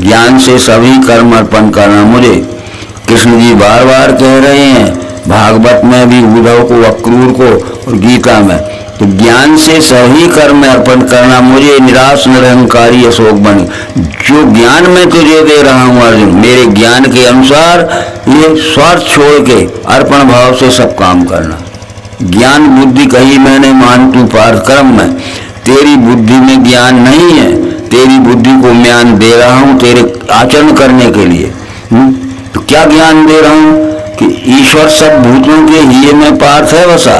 ज्ञान से सभी कर्म अर्पण करना मुझे। कृष्ण जी बार बार कह रहे हैं, भागवत में भी उद्धव को, अक्रूर को, और गीता में, तो ज्ञान से सभी कर्म अर्पण करना मुझे, निराश निरहंकारी अशोक बने। जो ज्ञान मैं तुझे दे रहा हूँ अर्जुन, मेरे ज्ञान के अनुसार ये स्वार्थ छोड़ के अर्पण भाव से सब काम करना। ज्ञान बुद्धि कही मैंने मान तू पार्थ कर्म में, तेरी बुद्धि में ज्ञान नहीं है, तेरी बुद्धि को ज्ञान दे रहा हूँ तेरे आचरण करने के लिए। तो क्या ज्ञान दे रहा हूँ कि ईश्वर सब भूतों के हिये में पार्थ है बसा,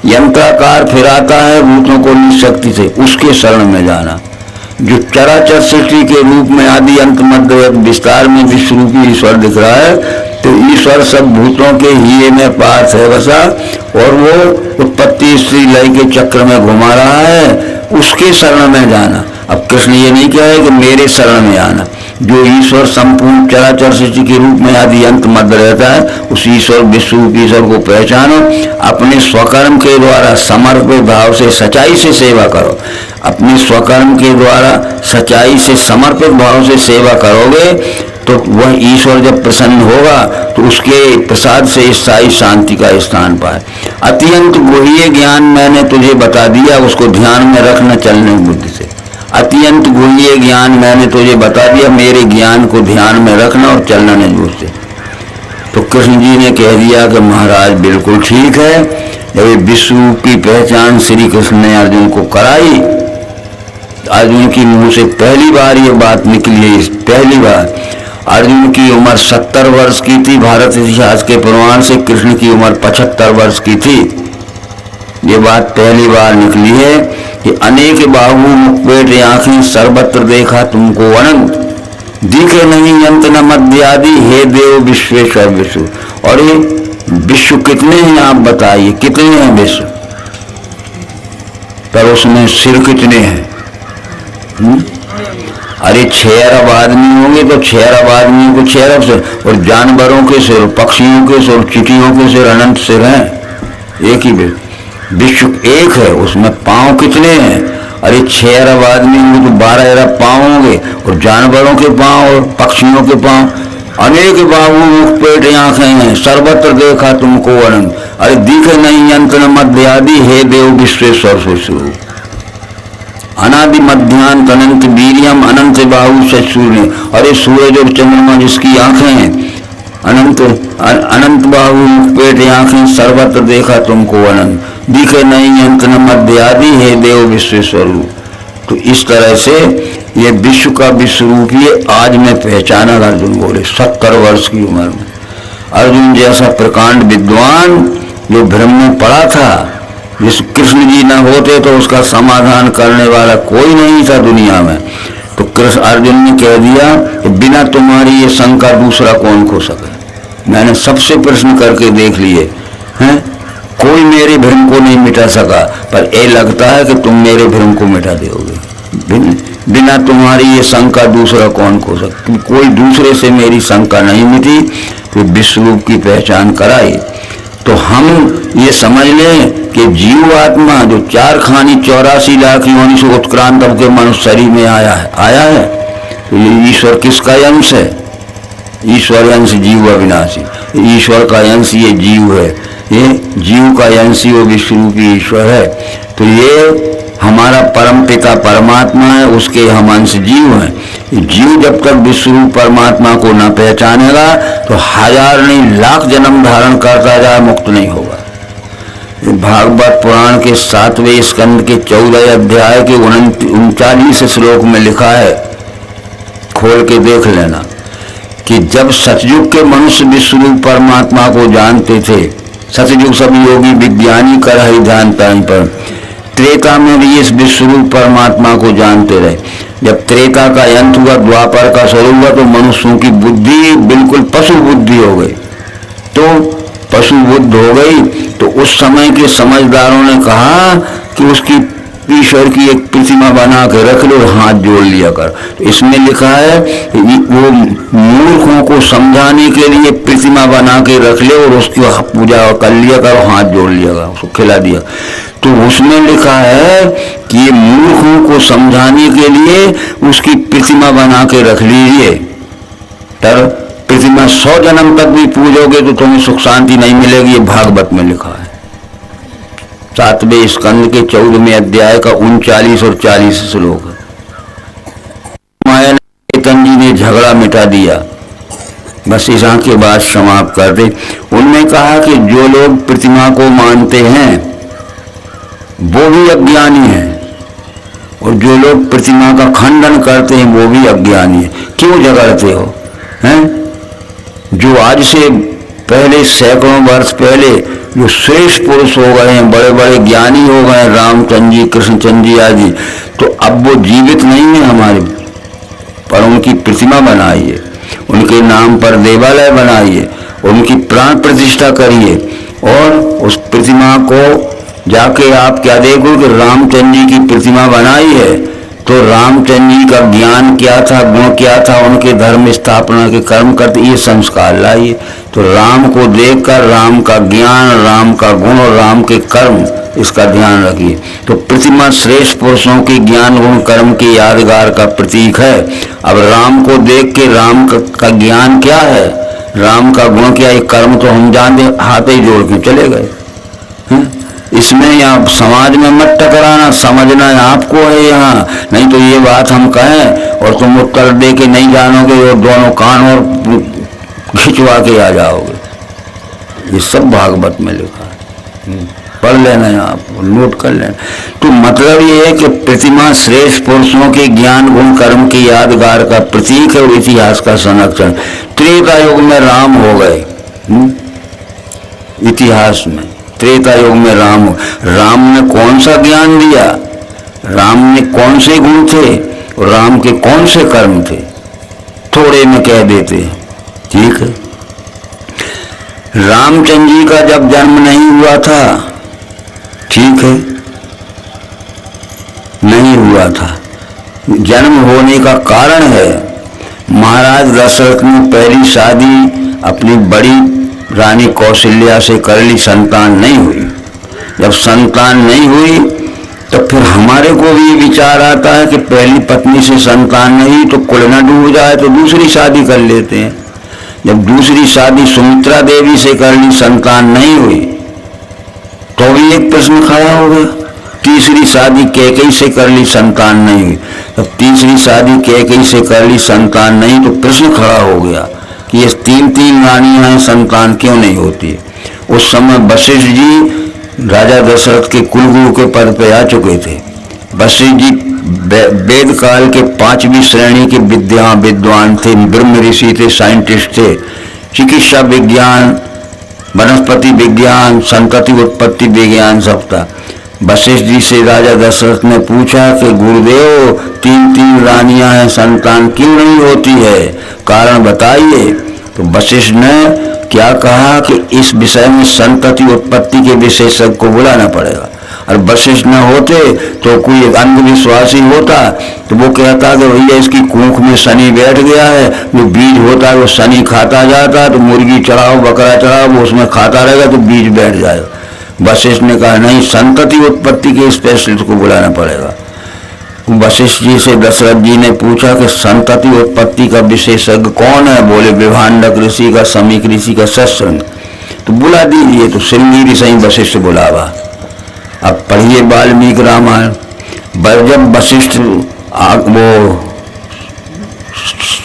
यंत्राकार फिराता है भूतों को निशक्ति से, उसके शरण में जाना। जो चराचर सृष्टि के रूप में आदि अंत मध्य विस्तार में विश्वरूपी ईश्वर दिख रहा है, तो ईश्वर सब भूतों के हिये में पार्थ है बसा, और वो उत्पत्ति स्त्री लय के चक्र में घुमा रहा है, उसके शरण में जाना। अब कृष्ण ये नहीं कह रहे कि मेरे शरण में आना। जो ईश्वर संपूर्ण चराचर सृष्टि के रूप में आदि अंत मध्य रहता है, उस ईश्वर विश्वरूप ईश्वर को पहचानो, अपने स्वकर्म के द्वारा समर्पित भाव से सच्चाई से सेवा करो। अपने स्वकर्म के द्वारा सच्चाई से समर्पित भाव से सेवा करोगे तो वह ईश्वर जब प्रसन्न होगा तो उसके प्रसाद से स्थायी शांति का स्थान पाए। अत्यंत गुह्य ज्ञान मैंने तुझे बता दिया, उसको ध्यान में रखना चलने बुद्धि से। अत्यंत गुह्य ज्ञान मैंने तुझे बता दिया, मेरे ज्ञान को ध्यान में रखना और चलना नहीं बुद्धि से। तो कृष्ण जी ने कह दिया कि महाराज बिल्कुल ठीक है। जब विश्व की पहचान श्री कृष्ण ने अर्जुन को कराई, अर्जुन की मुंह से पहली बार ये बात निकली है, पहली बार। अर्जुन की उम्र 70 वर्ष की थी, भारत इतिहास के प्रमाण से कृष्ण की उम्र 75 वर्ष की थी। ये बात पहली बार निकली है कि अनेक बाहु मुखपेट आंखें सर्वत्र देखा तुमको अनंत, दिखे नहीं अंत न मध्य आदि, हे देव विश्वेश्वर विश्व। और ये विश्व कितने हैं आप बताइए, कितने हैं विश्व? पर उसमें सिर कितने हैं? अरे 6 अरब आदमी होंगे तो 6 अरब आदमियों को 6 अरब सिर, और जानवरों के सिर, पक्षियों के सिर, चिटियों के सिर अनंत सिर हैं। एक ही विश्व एक है, उसमें पांव कितने हैं? अरे 6 अरब आदमी होंगे तो 12 अरब पांव होंगे, और जानवरों के पांव और पक्षियों के पांव। अनेक बाहु मुख पेट आंखें हैं, सर्वत्र देखा तुमको अनंत, अरे दिखे नहीं अंत न मध्य आदि, हे देव विश्वेश्वर स्वरूप। अनादि मध्यांत अनंत वीर्यम, अनंत बाहु शून्य। अरे सूरज और चंद्रमा जिसकी आंखें हैं, अनंत अनंत बाहु मुख पेट आंखें, सर्वत्र देखा तुमको अनंत, दिखे नहीं अंत न मध्य आदि, हे देव विश्वेश्वर। तो इस तरह से ये विश्व का विश्वरूप ये आज मैं पहचाना। अर्जुन बोले 70 वर्ष की उम्र में। अर्जुन जैसा प्रकांड विद्वान जो भ्रम में पड़ा था, जिस कृष्ण जी न होते तो उसका समाधान करने वाला कोई नहीं था दुनिया में। तो कृष्ण अर्जुन ने कह दिया कि बिना तुम्हारी ये शंका दूसरा कौन खो सके। मैंने सबसे प्रश्न करके देख लिए हैं, कोई मेरे भ्रम को नहीं मिटा सका, पर ये लगता है कि तुम मेरे भ्रम को मिटा दोगे। बिना तुम्हारी ये शंका दूसरा कौन खो सकता, कोई दूसरे से मेरी शंका नहीं मिटी। तो विश्वरूप की पहचान कराई तो हम ये समझ लें कि जीव आत्मा जो 4 खानी 84 लाख योनि से उत्क्रांत के मनुष्य शरीर में आया है। तो ये ईश्वर किसका अंश है? ईश्वर अंश जीव अविनाशी, ईश्वर का अंश ये जीव है, ये जीव का अंश वो विश्वरूपी ईश्वर है। तो ये हमारा परम पिता परमात्मा है, उसके हम अंश जीव हैं। जीव जब तक विश्वरूप परमात्मा को न पहचानेगा तो 1000 नहीं लाख जन्म धारण करता जाए, मुक्त नहीं होगा। भागवत पुराण के 7वें स्कंद के 14 अध्याय के 39 श्लोक में लिखा है, खोल के देख लेना, कि जब सतयुग के मनुष्य विश्वरूप परमात्मा को जानते थे, सतयुग सब योगी विज्ञानी कर ही जानता ही, पर त्रेता में भी इस विश्वरूप परमात्मा को जानते रहे। जब त्रेता का अंत हुआ, द्वापर का स्वरूप हुआ, तो मनुष्यों की बुद्धि बिल्कुल पशु बुद्धि हो गई। तो पशु बुद्ध हो गई तो उस समय के समझदारों ने कहा कि उसकी ईश्वर की एक प्रतिमा बना के रख लो, हाथ जोड़ लिया कर। तो इसमें लिखा है वो मूर्खों को समझाने के लिए प्रतिमा बना के रख ले और उसकी पूजा कर लिया कर, हाथ जोड़ लिया कर, उसको खिला दिया। तो उसमें लिखा है कि ये मूर्खों को समझाने के लिए उसकी प्रतिमा बना के रख लीजिए। तर प्रतिमा 100 जन्म तक भी पूजोगे तो तुम्हें सुख शांति नहीं मिलेगी। ये भागवत में लिखा है 7वें स्कंद के 14वें अध्याय का 39 और 40 श्लोक है। माया चैतन्य जी ने झगड़ा मिटा दिया। बस इस के बाद समाप्त कर दे। उनने कहा कि जो लोग प्रतिमा को मानते हैं वो भी अज्ञानी है और जो लोग प्रतिमा का खंडन करते हैं वो भी अज्ञानी है। क्यों झगड़ते हो? हैं? जो आज से पहले सैकड़ों वर्ष पहले जो श्रेष्ठ पुरुष हो गए हैं, बड़े बड़े ज्ञानी हो गए हैं, रामचंद्र जी, कृष्णचंद्र जी आदि, तो अब वो जीवित नहीं है हमारे, पर उनकी प्रतिमा बनाइए, उनके नाम पर देवालय बनाइए, उनकी प्राण प्रतिष्ठा करिए और उस प्रतिमा को जाके आप क्या देखो कि रामचंद्र जी की प्रतिमा बनाई है तो रामचंद्र जी का ज्ञान क्या था, गुण क्या था, उनके धर्म स्थापना के कर्म करते, ये संस्कार लाइए। तो राम को देखकर राम का ज्ञान, राम का गुण और राम के कर्म, इसका ध्यान रखिए। तो प्रतिमा श्रेष्ठ पुरुषों के ज्ञान गुण कर्म के यादगार का प्रतीक है। अब राम को देख के राम का ज्ञान क्या है, राम का गुण क्या है, कर्म तो हम जानते, हाथ ही जोड़ के चले गए। इसमें आप समाज में मत टकराना, समझना आपको है यहाँ, नहीं तो ये बात हम कहें और तुम उत्तर दे के नहीं जानोगे और दोनों कान और खिंचवा के आ जाओगे। ये सब भागवत में लिखा है, पढ़ लेना है, आप नोट कर लेना। तो मतलब ये है कि प्रतिमा श्रेष्ठ पुरुषों के ज्ञान गुण कर्म के यादगार का प्रतीक है और इतिहास का संरक्षण। त्रेता युग में राम हो गए, इतिहास में त्रेता युग में राम ने कौन सा ज्ञान दिया, राम ने कौन से गुण थे और राम के कौन से कर्म थे, थोड़े में कह देते हैं। ठीक है, रामचंद्र जी का जब जन्म नहीं हुआ था, ठीक है, नहीं हुआ था, जन्म होने का कारण है महाराज दशरथ ने पहली शादी अपनी बड़ी रानी कौशल्या से कर ली, संतान नहीं हुई। जब संतान नहीं हुई तो फिर हमारे को भी विचार आता है कि पहली पत्नी से संतान नहीं तो कुल न डूब जाए तो दूसरी शादी कर लेते हैं। जब दूसरी शादी सुमित्रा देवी से कर ली, संतान नहीं हुई तो भी एक प्रश्न खड़ा हो गया। तीसरी शादी कैकेयी से कर ली, संतान नहीं हुई, तब तीसरी शादी कैकेयी से कर ली, संतान नहीं, तो प्रश्न खड़ा हो गया कि ये तीन रानियां हैं, संतान क्यों नहीं होती। उस समय वशिष्ठ जी राजा दशरथ के कुलगुरु के पद पे आ चुके थे। वशिष्ठ जी वेद काल के 5वीं श्रेणी के विद्वान थे, ब्रह्म ऋषि थे, साइंटिस्ट थे, चिकित्सा विज्ञान, वनस्पति विज्ञान, संतति उत्पत्ति विज्ञान सब था। वशिष्ठ जी से राजा दशरथ ने पूछा कि गुरुदेव तीन रानियां हैं, संतान क्यों नहीं होती है, कारण बताइए। तो वशिष्ठ ने क्या कहा कि इस विषय में संतति उत्पत्ति के विशेषज्ञ को बुलाना पड़ेगा। और वशिष्ठ न होते तो कोई अंधविश्वासी होता तो वो कहता कि भैया इसकी कोख में शनि बैठ गया है, जो बीज होता है वो शनि खाता जाता है, तो मुर्गी चढ़ाओ बकरा चढ़ाओ वो उसमें खाता रहेगा तो बीज बैठ जाएगा। वशिष्ठ ने कहा नहीं, संतति उत्पत्ति के स्पेशलिस्ट को बुलाना पड़ेगा। वशिष्ठ जी से दशरथ जी ने पूछा कि संतति उत्पत्ति का विशेषज्ञ कौन है। बोले विभांडक ऋषि का, समीक ऋषि का, सत्संग। तो बुला दीजिए। तो श्रृंगी ऋषि वशिष्ठ बुलावा। अब पढ़िए वाल्मीकि रामायण। जब वशिष्ठ वो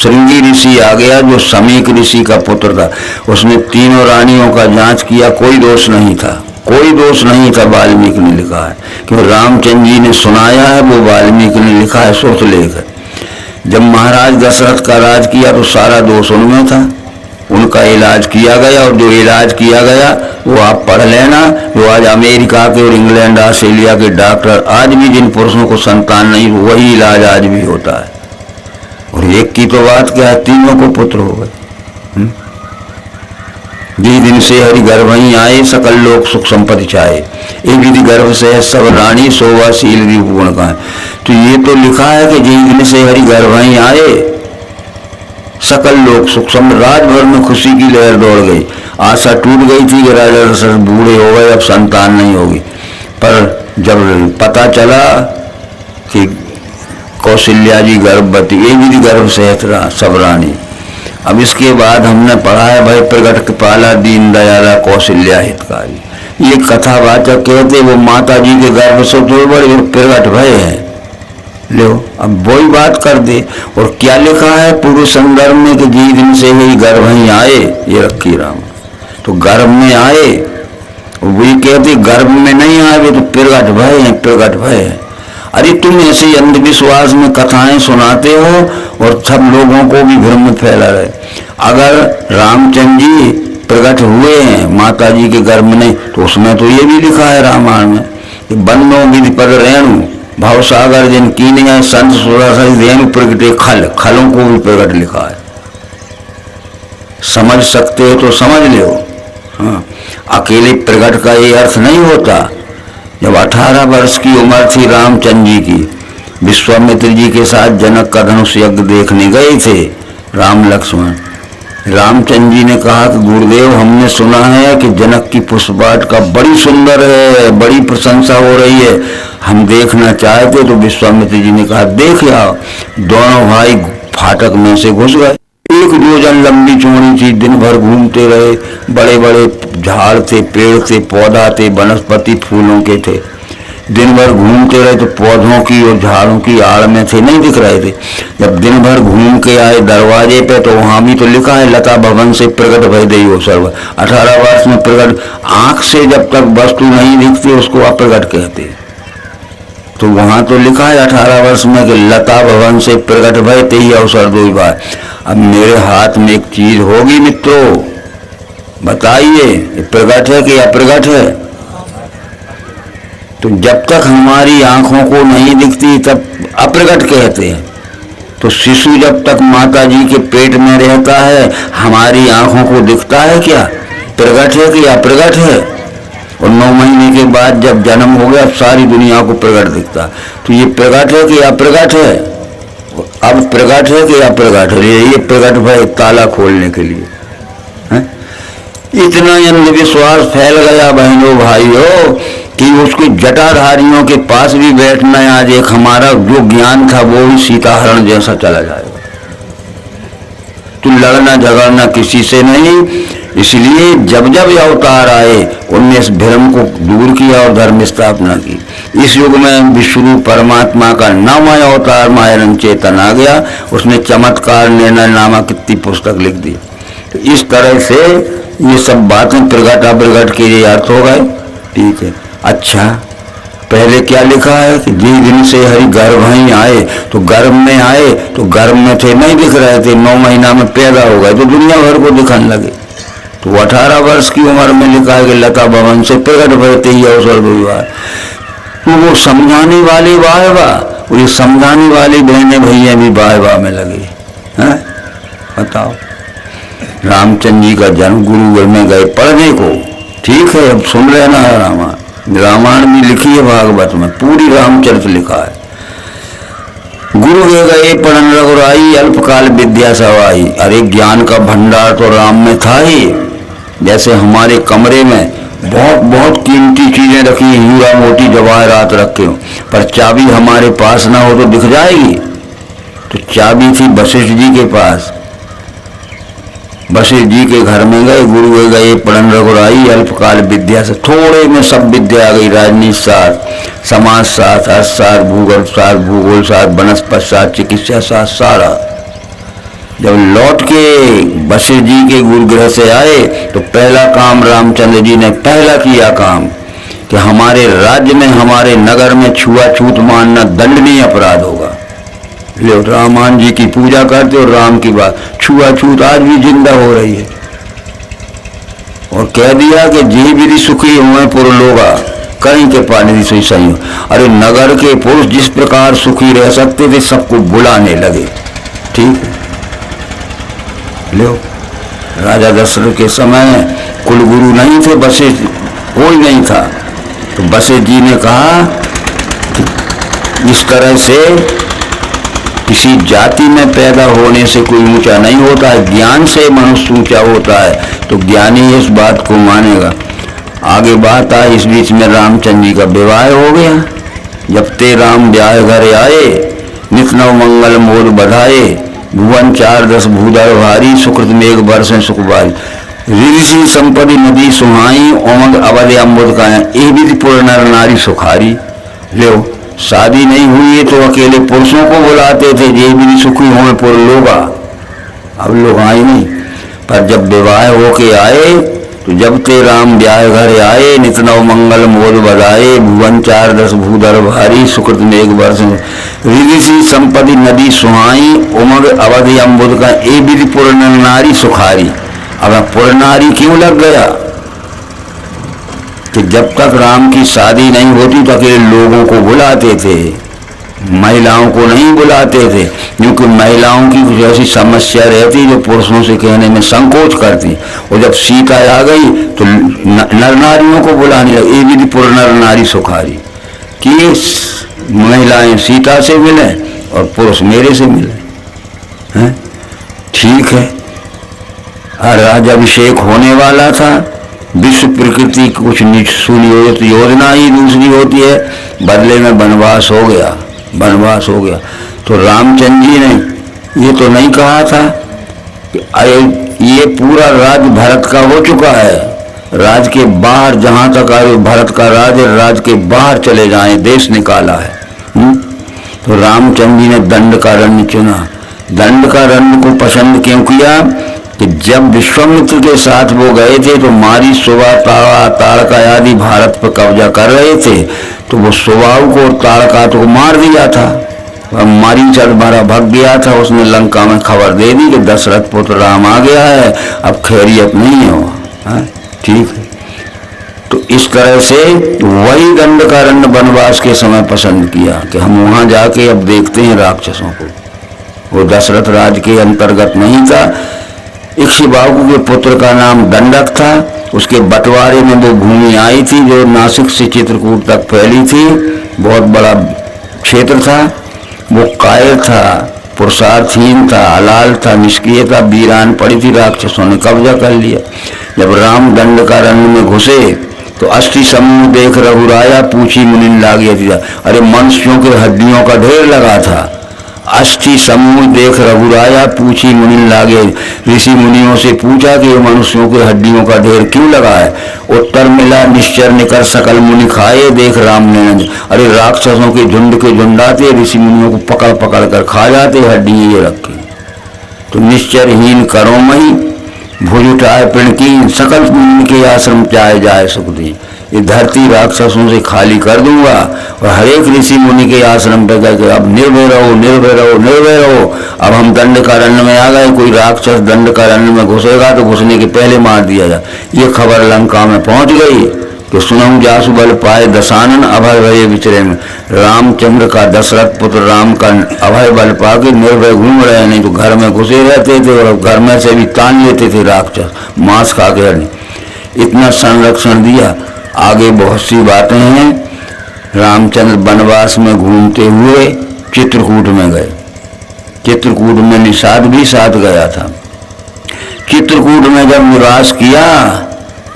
श्रृंगी ऋषि आ गया जो समीक ऋषि का पुत्र था, उसने तीनों रानियों का जांच किया, कोई दोष नहीं था, कोई दोष नहीं था। वाल्मीकि ने लिखा है क्योंकि रामचंद्र जी ने सुनाया है, वो वाल्मीकि ने लिखा है, श्रुत लेख है। जब महाराज दशरथ का राज किया तो सारा दोष उनमें था, उनका इलाज किया गया और जो इलाज किया गया वो आप पढ़ लेना। जो आज अमेरिका के और इंग्लैंड ऑस्ट्रेलिया के डॉक्टर आज भी जिन पुरुषों को संतान नहीं वही इलाज आज भी होता है। और एक की तो बात क्या है, तीनों को पुत्र हो गए। जिस दिन से हरि गर्भ ही आए सकल लोक सुख संपत्ति चाहे, एक विधि गर्भ से सब रानी शोभाशील गुण का। तो ये तो लिखा है कि जिस दिन से हरि गर्भ ही आए सकल लोग सुख संपत्ति, रात भर में खुशी की लहर दौड़ गई। आशा टूट गई थी कि राजा दशरथ बूढ़े हो गए, अब संतान नहीं होगी, पर जब पता चला कि कौशल्या जी गर्भवती, एक विधि गर्भ से सब रानी। अब इसके बाद हमने पढ़ा है भाई प्रगट कृपाला दीन दयाला कौशल्या हितकारी। ये कथावाचक कहते वो माता जी के गर्भ से तो बड़े प्रगट भय है। लो अब वही बात कर दे। और क्या लिखा है पूर्व संदर्भ में कि जी दिन से ही गर्भ ही आए, ये रखी राम। तो गर्भ में आए, वही कहते गर्भ में नहीं आए वे तो प्रगट भय है, प्रगट भय है। अरे तुम ऐसे अंधविश्वास में कथाएं सुनाते हो और सब लोगों को भी भ्रम में फैला रहे। अगर रामचंद्र जी प्रकट हुए हैं माता जी के गर्भ में, तो उसमें तो ये भी लिखा है रामायण में कि बंदो विधि पद रेणु भाव सागर जिन कीनिया संत सुरासरी रेणु प्रगटे खल, खलों को भी प्रकट लिखा है। समझ सकते हो तो समझ लो। हाँ, अकेले प्रकट का ये अर्थ नहीं होता। जब 18 वर्ष की उम्र थी रामचंद्र जी की, विश्वामित्र जी के साथ जनक का धनुष यज्ञ देखने गए थे राम लक्ष्मण। रामचंद्र जी ने कहा कि गुरुदेव हमने सुना है कि जनक की पुष्पाट का बड़ी सुंदर है, बड़ी प्रशंसा हो रही है, हम देखना चाहते। तो विश्वामित्र जी ने कहा देख आओ। दोनों भाई फाटक में से घुस गए। एक योजन लंबी चौड़ी थी, दिन भर घूमते रहे। बड़े बड़े झाड़ थे, पेड़ थे, पौधा थे, वनस्पति फूलों के थे। दिन भर घूमते रहे तो पौधों की और झाड़ों की आड़ में थे, नहीं दिख रहे थे। जब दिन भर घूम के आए दरवाजे पे तो वहां भी तो लिखा है लता भवन से प्रकट भय देई हो सर्व। 18 वर्ष में प्रकट, आंख से जब तक वस्तु नहीं दिखती उसको अप्रकट कहते। तो वहां तो लिखा है 18 वर्ष में कि लता भवन से प्रकट भय तेई अवसर दो बार। अब मेरे हाथ में एक चीज होगी मित्रों, बताइए प्रकट है कि अप्रकट है? तो जब तक हमारी आंखों को नहीं दिखती तब अप्रकट कहते हैं। तो शिशु जब तक माता जी के पेट में रहता है हमारी आंखों को दिखता है क्या? प्रकट है कि अप्रकट है? और 9 महीने के बाद जब जन्म हो गया सारी दुनिया को प्रकट दिखता। तो ये प्रकट है कि अप्रकट है? अब प्रकट है कि अप्रकट है? ये प्रकट भय ताला खोलने के लिए है? इतना अंधविश्वास फैल गया बहनों भाइयों कि उसके जटाधारियों के पास भी बैठना आज एक हमारा जो ज्ञान था वो ही सीताहरण जैसा चला जाएगा। तो लड़ना झगड़ना किसी से नहीं। इसलिए जब जब ये अवतार आए उनने इस भ्रम को दूर किया और धर्म स्थापना की। इस युग में विष्णु परमात्मा का 9वां अवतार मायारंग चेतन आ गया। उसने चमत्कार निर्णय नामा कितनी पुस्तक लिख दी। तो इस तरह से ये सब बातें प्रगट अप्रगट के लिए अर्थ हो गए। ठीक है, अच्छा पहले क्या लिखा है कि जिस दिन से हरि गर्भ ही आए, तो गर्भ में आए तो गर्भ में थे नहीं दिख रहे थे, 9 महीना में पैदा हो गए तो दुनिया भर को दिखने लगे। तो 18 वर्ष की उम्र में लिखा है कि लता भवन से प्रकट भयते ही अवसर दुर्वार। तो वो समझाने वाले वाह वाह, वो ये समझाने वाली बहने भैया भी वाह वाह में लगे हैं। बताओ, रामचंद्र जी का जन्म गुरुकुल में गए पढ़ने को, ठीक है, अब सुन रहे ना रामायण भी लिखी है भागवत में, पूरी रामचरित लिखा है। गुरु के गए पढ़न रघुराई अल्पकाल विद्या सवाई। अरे ज्ञान का भंडार तो राम में था ही। जैसे हमारे कमरे में बहुत बहुत कीमती चीजें रखी, हीरा मोती जवाहरात रखे हो, पर चाबी हमारे पास ना हो तो दिख जाएगी। तो चाबी थी वशिष्ठ जी के पास। वशिष्ठ जी के घर में गए, गुरु के गए पढ़न रघुराई अल्पकाल विद्या से, थोड़े में सब विद्या आ गई। राजनीति शास्त्र, समाज शास्त्र, अर्थशास्त्र, भूगोल शास्त्र, भूगोल शास्त्र, वनस्पति शास्त्र, चिकित्सा शास्त्र, सारा। जब लौट के वशिष्ठ जी के गुरुगृह से आए तो पहला काम रामचंद्र जी ने पहला किया काम कि हमारे राज्य में, हमारे नगर में छुआछूत मानना दंडनीय अपराध होगा। ले रामान जी की पूजा करते और राम की बात, छुआछूत आज भी जिंदा हो रही है। और कह दिया कि जी विधि सुखी हुए पुरलोगा कहीं के पानी सही सही हो। अरे नगर के पुरुष जिस प्रकार सुखी रह सकते थे सबको बुलाने लगे। ठीक लो, राजा दशरथ के समय कुलगुरु नहीं थे, बसे कोई नहीं था। तो बसे जी ने कहा कि इस तरह से किसी जाति में पैदा होने से कोई ऊंचा नहीं होता है, ज्ञान से मनुष्य ऊंचा होता है। तो ज्ञानी इस बात को मानेगा। आगे बात आई, इस बीच में रामचंद्र जी का विवाह हो गया। जब ते राम ब्याह घर आए, नित नव मंगल मोद बधाए, भुवन 4 भूधर भारी, सुकृत मेघ बरसें सुख बारी, ऋषि संपत्ति नदी सुहाई, ओमंग अवध अम्बुद का ये भी पूर्ण नर नारी सुखारी। लो शादी नहीं हुई है तो अकेले पुरुषों को बुलाते थे, ये भी सुखी हो पुर लोगा। अब लोग आए नहीं, पर जब विवाह होके आए तो जब ते राम ब्याह घर आए, नित नव मंगल मोद बधाए, भुवन 4 भूधर भारी, सुकृत मेघ वर्ष, ऋषि संपत्ति नदी सुहाई, उमग अवधि अम्बुद का ए विधि पूर्ण नारी सुखारी। अब पूर्ण नारी क्यों लग गया कि जब तक राम की शादी नहीं होती तो अकेले लोगों को बुलाते थे, महिलाओं को नहीं बुलाते थे, क्योंकि महिलाओं की कुछ ऐसी समस्या रहती जो पुरुषों से कहने में संकोच करती। और जब सीता आ गई तो नर नारियों को बुलाने लगे, ये भी पूर्ण नर नारी सुखारी कि महिलाएं सीता से मिले और पुरुष मेरे से मिले हैं। ठीक है, राज्याभिषेक होने वाला था। विश्व प्रकृति कुछ निश्चूल योजना ही दूसरी होती है, बदले में वनवास हो गया, वनवास हो गया। तो रामचंद्र जी ने ये तो नहीं कहा था कि अरे ये पूरा राज भरत का हो चुका है, राज के बाहर जहां तक आए भरत का राज है, राज के बाहर चले जाएं, देश निकाला है। तो रामचंद्र जी ने दंड का रण चुना। दंड का रण को पसंद क्यों किया कि जब विश्वामित्र के साथ वो गए थे तो मारी सुबा ताड़का आदि भारत पर कब्जा कर रहे थे, तो वो सुबाहु को और ताड़का को मार दिया था। मारीचर मारा भग गया था, उसने लंका में खबर दे दी कि दशरथ पुत्र राम आ गया है, अब खैरियत नहीं है वो। ठीक है, तो इस तरह से वही दंड का रण वनवास के समय पसंद किया कि हम वहां जाके अब देखते हैं राक्षसों को। वो दशरथ राज के अंतर्गत नहीं था। इक्ष्वाकु के पुत्र का नाम दंडक था, उसके बंटवारे में वो भूमि आई थी जो नासिक से चित्रकूट तक फैली थी, बहुत बड़ा क्षेत्र था। वो कायर था, पुरुषार्थहीन था, हलाल था, निष्क्रिय था, वीरान पड़ी थी, राक्षसों ने कब्जा कर लिया। जब राम दंड का रण में घुसे तो अस्थि समूह देख रघुराया, पूछी मुनि लागे थी। अरे मनुष्यों के हड्डियों का ढेर लगा था। अस्थि समूह देख रघुराया, पूछी मुनि लागे। ऋषि मुनियों से पूछा कि मनुष्यों के हड्डियों का ढेर क्यों लगा है। उत्तर मिला, निश्चर निकर सकल मुनि खाए, देख राम ने। अरे राक्षसों के झुंड आते, ऋषि मुनियों को पकड़ पकड़ कर खा जाते, हड्डियां ये रखी। तो निश्चरहीन करो मई, भुज उठाए पिंडकीन, सकल मुनि के आश्रम चाहे जाए सुख दी। ये धरती राक्षसों से खाली कर दूंगा और हरेक ऋषि मुनि के आश्रम पे गए, अब निर्भय रहो, निर्भय रहो, निर्भय रहो। अब हम दंड कारण्य में आ गए, कोई राक्षस दंड कारण्य में घुसेगा तो घुसने के पहले मार दिया जाए। ये खबर लंका में पहुंच गई तो सुनऊ जासु बल पाए दशानन, अभय भय विचरे में। रामचंद्र का दशरथ पुत्र राम का अभय बल पा के निर्भय घूम रहे, नहीं तो घर में घुसे रहते थे और घर में से भी तान लेते थे राक्षस, मांस खा के। इतना संरक्षण दिया। आगे बहुत सी बातें हैं। रामचंद्र वनवास में घूमते हुए चित्रकूट में गए। चित्रकूट में निषाद भी साथ गया था। चित्रकूट में जब निवास किया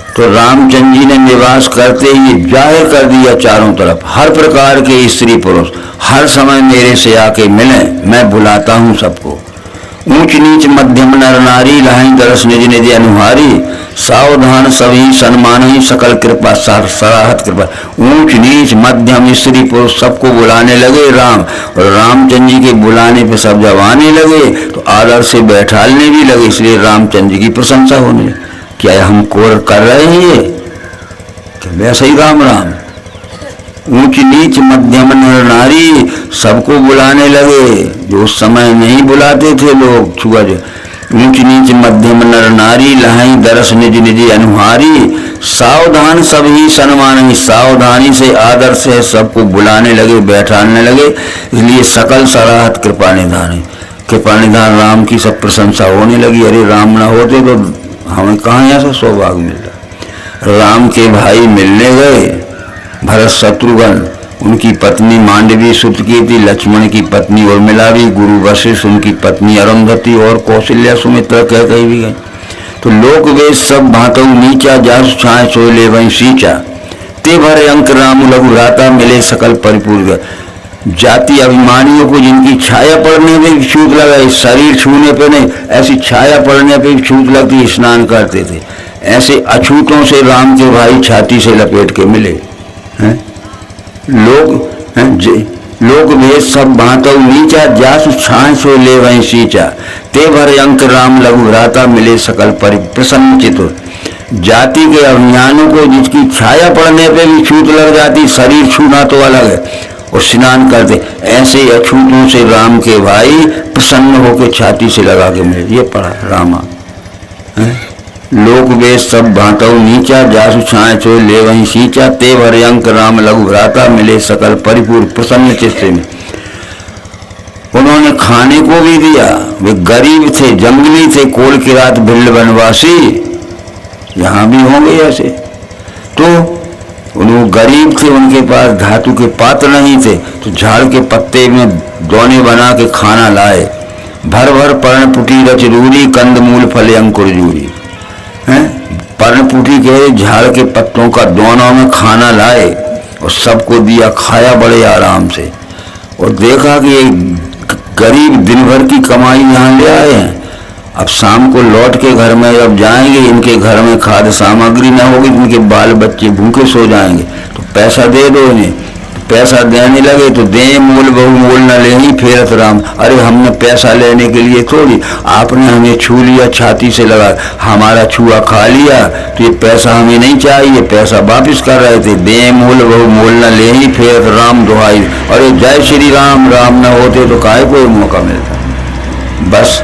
तो रामचंद्र जी ने निवास करते ही जाहिर कर दिया चारों तरफ, हर प्रकार के स्त्री पुरुष हर समय मेरे से आके मिले, मैं बुलाता हूँ सबको। ऊंच नीच मध्यम नर नारी, लाही दरस निज निज अनुहारी, सावधान सभी सन्मान ही, सकल कृपा सराहत कृपा। ऊंच नीच मध्यम स्त्री पुरुष सबको बुलाने लगे राम, और रामचंद्र जी के बुलाने पे सब जब आने लगे तो आदर से बैठालने भी लगे, इसलिए रामचंद्र जी की प्रशंसा होने लगी। क्या हम कोर कर रहे हैं ये? तो वैसे ही राम राम। ऊंच नीच मध्यम नर नारी सबको बुलाने लगे, जो उस समय नहीं बुलाते थे लोग छुआ। जो ऊंच नीच मध्यम नर नारी, लहाई दरस निज निज अनुहारी, सावधान सभी सन्मान ही, सावधानी से आदर से सबको बुलाने लगे, बैठाने लगे। इसलिए सकल सराहत कृपा निधान है, कृपा निधान राम की सब प्रशंसा होने लगी। अरे राम ना होते तो हमें कहाँ ऐसा सौभाग्य मिलता। राम के भाई मिलने गए, भरत शत्रुघ्न, उनकी पत्नी मांडवी सुत की थी, लक्ष्मण की पत्नी उर्मिला भी, गुरु वशिष्ठ, उनकी पत्नी अरुंधति और कौशल्या सुमित्रा कह कही भी गई। तो लोक वेद सब भातौ नीचा, जासु छाए सोय ले वहीं सींचा, ते भरे अंक राम लघु राता, मिले सकल परिपूर्ण। जाति अभिमानियों को जिनकी छाया पड़ने पे भी छूत लगा, शरीर छूने पे नहीं, ऐसी छाया पड़ने पे भी छूत लगती, स्नान करते थे। ऐसे अछूतों से राम के भाई छाती से लपेट के मिले हैं। लोग भेद सब भातौ नीचा, जासु छाए सो ले वहीं सींचा, ते भर अंक राम लघु भ्राता, मिले सकल प्रसन्न चित्त। जाति के अभिमानों को जिसकी छाया पड़ने पे भी छूत लग जाती, शरीर छूना तो अलग है, और स्नान करते, ऐसे अछूतों से राम के भाई प्रसन्न होकर छाती से लगा के मिले। ये पढ़ा रामा है। लोक वेद सब भातौ नीचा, जासु छाए सो ले वहीं सींचा, ते भर अंक राम लघु भ्राता, मिले सकल परिपूर्ण प्रसन्न चित्त में। उन्होंने खाने को भी दिया, वे गरीब थे, जंगली थे, कोल की रात भिल्ल बनवासी, यहाँ भी होंगे ऐसे। तो उन्होंने गरीब थे, उनके पास धातु के पात्र नहीं थे, तो झाड़ के पत्ते में दोने बना के खाना लाए। भर भर पर्णपुटी रच रूरी, कंद मूल फले अंकुर जूरी। पर्णपुटी के झाड़ के पत्तों का दोनों में खाना लाए और सबको दिया, खाया बड़े आराम से। और देखा कि ये गरीब दिन भर की कमाई यहाँ ले आए हैं, अब शाम को लौट के घर में जब जाएंगे, इनके घर में खाद्य सामग्री न होगी, इनके बाल बच्चे भूखे सो जाएंगे, तो पैसा दे दो इन्हें। पैसा देने लगे तो दे मूल बहु मूल न ले ही फेरत राम। अरे हमने पैसा लेने के लिए थोड़ी, आपने हमें छू लिया, छाती से लगा, हमारा छुआ खा लिया, तो ये पैसा हमें नहीं चाहिए, पैसा वापिस कर रहे थे। दे मूल बहु मूल न ले ही फेरत राम दुहाई। अरे जय श्री राम, राम न होते तो काहे कोई मौका मिलता। बस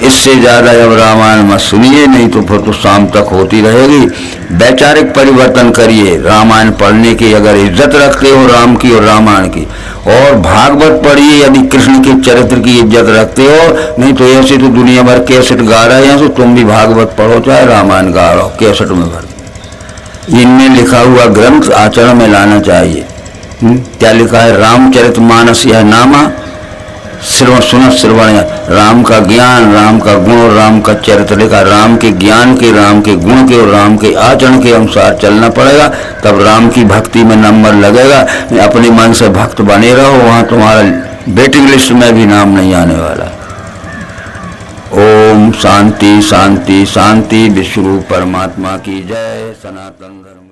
इससे ज्यादा जब रामायण मत सुनिए, नहीं तो फिर तो शाम तक होती रहेगी। वैचारिक परिवर्तन करिए, रामायण पढ़ने की अगर इज्जत रखते हो राम की और रामायण की, और भागवत पढ़िए यदि कृष्ण के चरित्र की इज्जत रखते हो। नहीं तो ऐसे तो दुनिया भर कैसेट गा रहे हैं, तो तुम भी भागवत पढ़ो चाहे रामायण गा रहो, कैसेट में भर। इनमें लिखा हुआ ग्रंथ आचरण में लाना चाहिए। क्या लिखा है? रामचरितमानस यह नामा श्रवण सुन श्रवण, राम का ज्ञान, राम का गुण और राम का चरित्र लिखा। राम के ज्ञान के, राम के गुण के और राम के आचरण के अनुसार चलना पड़ेगा, तब राम की भक्ति में नंबर लगेगा। अपने मन से भक्त बने रहो, वहां तुम्हारा वेटिंग लिस्ट में भी नाम नहीं आने वाला। ओम शांति शांति शांति। विश्व रूप परमात्मा की जय। सनातन धर्म।